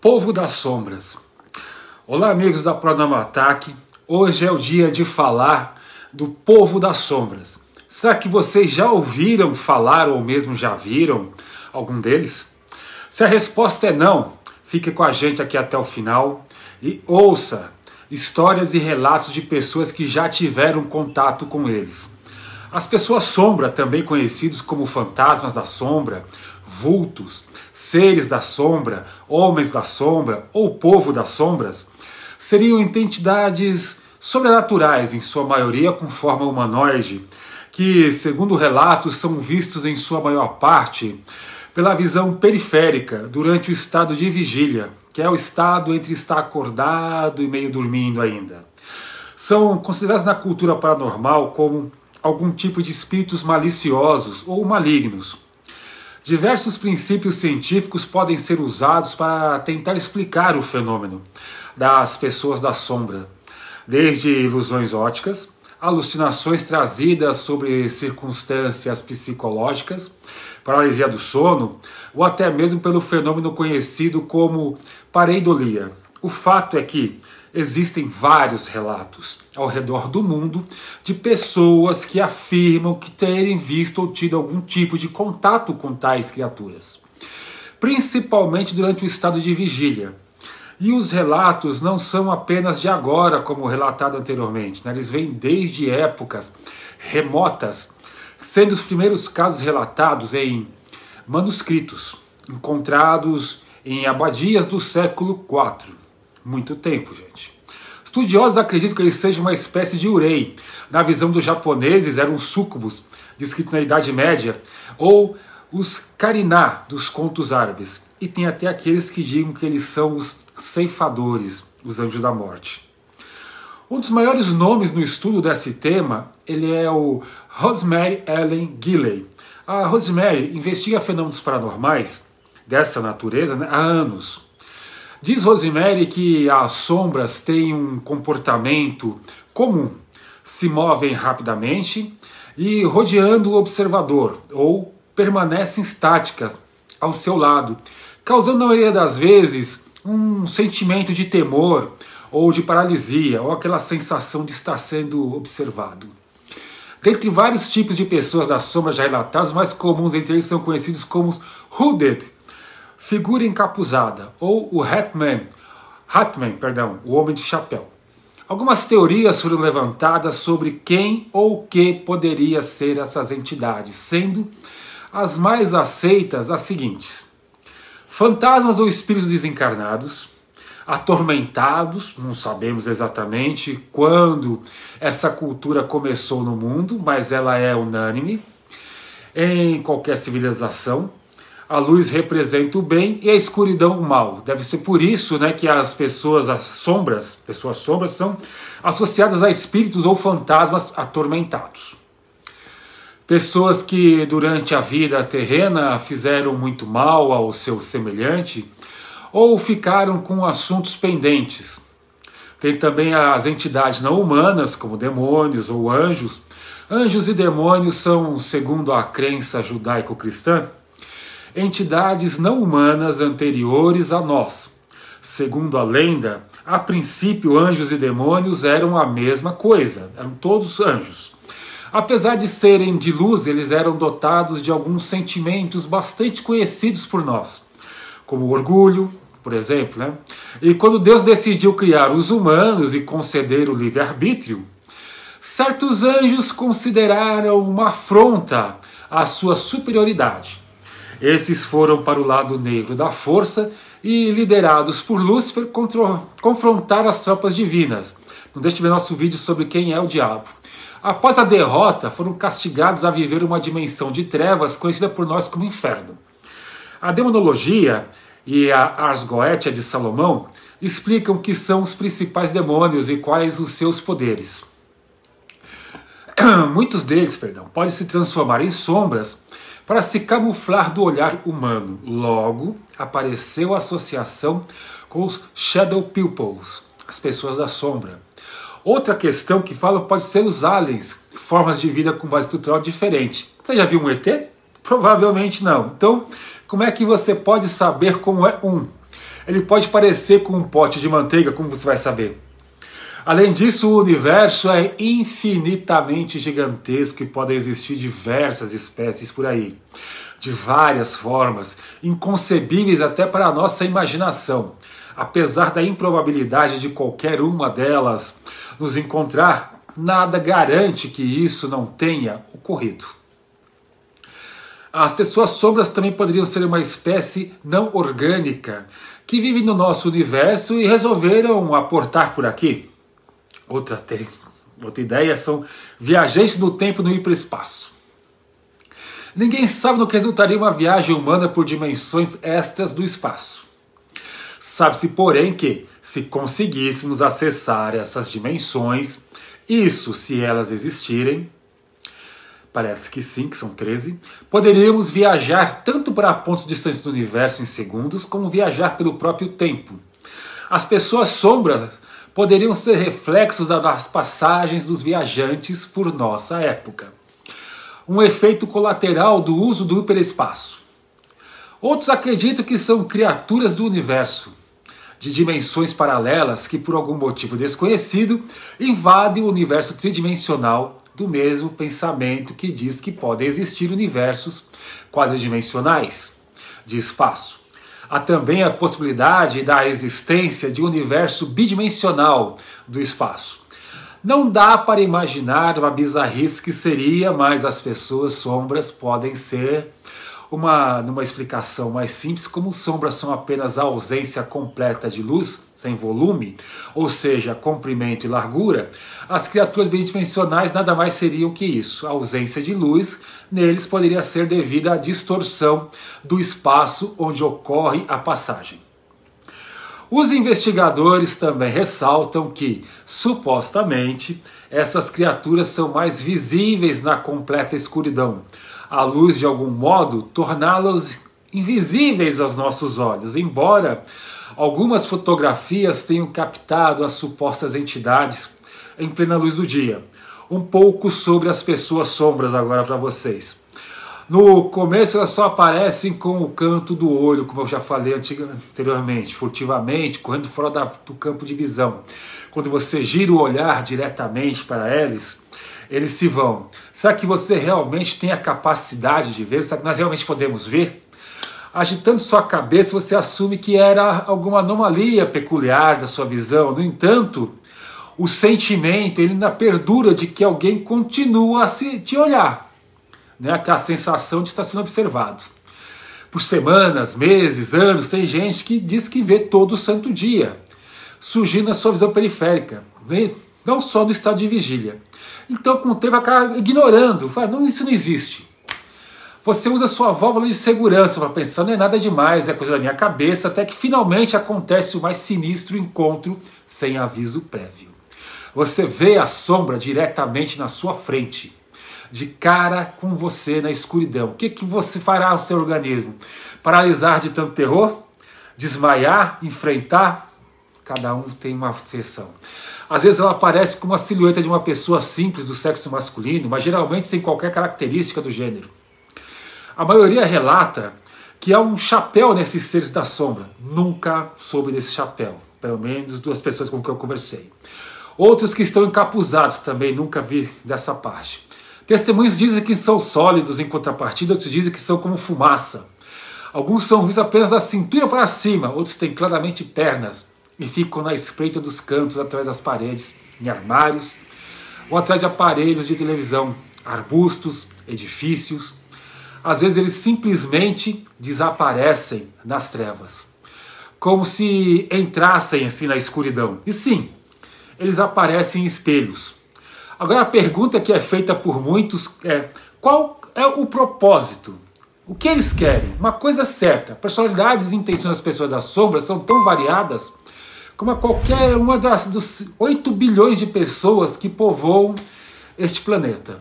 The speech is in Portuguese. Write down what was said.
Povo das Sombras. Olá, amigos da Pronome Ataque. Hoje é o dia de falar do Povo das Sombras. Será que vocês já ouviram falar ou mesmo já viram algum deles? Se a resposta é não, fique com a gente aqui até o final e ouça histórias e relatos de pessoas que já tiveram contato com eles. As pessoas sombra, também conhecidos como fantasmas da sombra, vultos, seres da sombra, homens da sombra ou povo das sombras, seriam entidades sobrenaturais, em sua maioria com forma humanoide, que, segundo relatos, são vistos em sua maior parte pela visão periférica durante o estado de vigília, que é o estado entre estar acordado e meio dormindo ainda. São considerados na cultura paranormal como algum tipo de espíritos maliciosos ou malignos. Diversos princípios científicos podem ser usados para tentar explicar o fenômeno das pessoas da sombra, desde ilusões ópticas, alucinações trazidas sobre circunstâncias psicológicas, paralisia do sono, ou até mesmo pelo fenômeno conhecido como pareidolia. O fato é que existem vários relatos ao redor do mundo de pessoas que afirmam que terem visto ou tido algum tipo de contato com tais criaturas, principalmente durante o estado de vigília. E os relatos não são apenas de agora, como relatado anteriormente, né? Eles vêm desde épocas remotas, sendo os primeiros casos relatados em manuscritos, encontrados em abadias do século IV. Muito tempo, gente. Estudiosos acreditam que eles sejam uma espécie de urei. Na visão dos japoneses, eram os súcubos, descritos na Idade Média, ou os kariná dos contos árabes. E tem até aqueles que digam que eles são os ceifadores, os anjos da morte. Um dos maiores nomes no estudo desse tema, ele é o Rosemary Ellen Guiley. A Rosemary investiga fenômenos paranormais dessa natureza, né, há anos. Diz Rosemary que as sombras têm um comportamento comum, se movem rapidamente e rodeando o observador, ou permanecem estáticas ao seu lado, causando na maioria das vezes um sentimento de temor ou de paralisia, ou aquela sensação de estar sendo observado. Dentre vários tipos de pessoas da sombra já relatados, os mais comuns entre eles são conhecidos como os hooded, figura encapuzada, ou o Hatman, o homem de chapéu. Algumas teorias foram levantadas sobre quem ou o que poderia ser essas entidades, sendo as mais aceitas as seguintes: fantasmas ou espíritos desencarnados, atormentados, não sabemos exatamente quando essa cultura começou no mundo, mas ela é unânime em qualquer civilização. A luz representa o bem e a escuridão o mal. Deve ser por isso, né, que as pessoas sombras são associadas a espíritos ou fantasmas atormentados. Pessoas que durante a vida terrena fizeram muito mal ao seu semelhante ou ficaram com assuntos pendentes. Tem também as entidades não humanas, como demônios ou anjos. Anjos e demônios são, segundo a crença judaico-cristã, entidades não humanas anteriores a nós. Segundo a lenda, a princípio anjos e demônios eram a mesma coisa, eram todos anjos. Apesar de serem de luz, eles eram dotados de alguns sentimentos bastante conhecidos por nós, como o orgulho, por exemplo, né? E quando Deus decidiu criar os humanos e conceder o livre-arbítrio, certos anjos consideraram uma afronta à sua superioridade. Esses foram para o lado negro da força e, liderados por Lúcifer, confrontaram as tropas divinas. Não deixe de ver nosso vídeo sobre quem é o diabo. Após a derrota, foram castigados a viver uma dimensão de trevas conhecida por nós como inferno. A demonologia e a Ars Goetia de Salomão explicam que são os principais demônios e quais os seus poderes. Muitos deles, podem se transformar em sombras para se camuflar do olhar humano. Logo, apareceu a associação com os Shadow Pupils, as pessoas da sombra. Outra questão que fala pode ser os aliens, formas de vida com base estrutural diferente. Você já viu um ET? Provavelmente não. Então, como é que você pode saber como é um? Ele pode parecer com um pote de manteiga, como você vai saber. Além disso, o universo é infinitamente gigantesco e podem existir diversas espécies por aí, de várias formas, inconcebíveis até para a nossa imaginação. Apesar da improbabilidade de qualquer uma delas nos encontrar, nada garante que isso não tenha ocorrido. As pessoas sombras também poderiam ser uma espécie não orgânica que vive no nosso universo e resolveram aportar por aqui. Outra ideia são viajantes no tempo no hiperespaço. Ninguém sabe no que resultaria uma viagem humana por dimensões extras do espaço. Sabe-se, porém, que se conseguíssemos acessar essas dimensões, isso se elas existirem, parece que sim, que são 13, poderíamos viajar tanto para pontos distantes do universo em segundos, como viajar pelo próprio tempo. As pessoas sombras poderiam ser reflexos das passagens dos viajantes por nossa época. Um efeito colateral do uso do hiperespaço. Outros acreditam que são criaturas do universo, de dimensões paralelas que, por algum motivo desconhecido, invadem o universo tridimensional do mesmo pensamento que diz que podem existir universos quadridimensionais de espaço. Há também a possibilidade da existência de um universo bidimensional do espaço. Não dá para imaginar uma bizarrice que seria, mas as pessoas sombras podem ser numa explicação mais simples, como sombras são apenas a ausência completa de luz, sem volume, ou seja, comprimento e largura, as criaturas bidimensionais nada mais seriam que isso. A ausência de luz neles poderia ser devida à distorção do espaço onde ocorre a passagem. Os investigadores também ressaltam que, supostamente, essas criaturas são mais visíveis na completa escuridão. A luz, de algum modo, torná-los invisíveis aos nossos olhos, embora algumas fotografias tenham captado as supostas entidades em plena luz do dia. Um pouco sobre as pessoas sombras agora para vocês. No começo elas só aparecem com o canto do olho, como eu já falei anteriormente, furtivamente, correndo fora do campo de visão. Quando você gira o olhar diretamente para eles se vão. Será que você realmente tem a capacidade de ver? Será que nós realmente podemos ver? Agitando sua cabeça, você assume que era alguma anomalia peculiar da sua visão. No entanto, o sentimento ele ainda perdura de que alguém continua a te olhar. Né? Aquela sensação de estar sendo observado. Por semanas, meses, anos, tem gente que diz que vê todo santo dia, surgindo na sua visão periférica, não só no estado de vigília. Então, com o tempo, acaba ignorando. Fala, não, isso não existe. Você usa sua válvula de segurança para pensar, não é nada demais, é coisa da minha cabeça, até que finalmente acontece o mais sinistro encontro sem aviso prévio. Você vê a sombra diretamente na sua frente, de cara com você na escuridão. O que você fará ao seu organismo? Paralisar de tanto terror? Desmaiar? Enfrentar? Cada um tem uma exceção. Às vezes ela aparece como a silhueta de uma pessoa simples do sexo masculino, mas geralmente sem qualquer característica do gênero. A maioria relata que há um chapéu nesses seres da sombra. Nunca soube desse chapéu, pelo menos 2 pessoas com quem eu conversei. Outros que estão encapuzados também, nunca vi dessa parte. Testemunhos dizem que são sólidos em contrapartida, outros dizem que são como fumaça. Alguns são vistos apenas da cintura para cima, outros têm claramente pernas e ficam na espreita dos cantos, através das paredes, em armários, ou atrás de aparelhos de televisão, arbustos, edifícios. Às vezes eles simplesmente desaparecem nas trevas, como se entrassem assim na escuridão. E sim, eles aparecem em espelhos. Agora a pergunta que é feita por muitos é: qual é o propósito? O que eles querem? Uma coisa certa, personalidades e intenções das pessoas das sombras são tão variadas como a qualquer uma dos 8 bilhões de pessoas que povoam este planeta.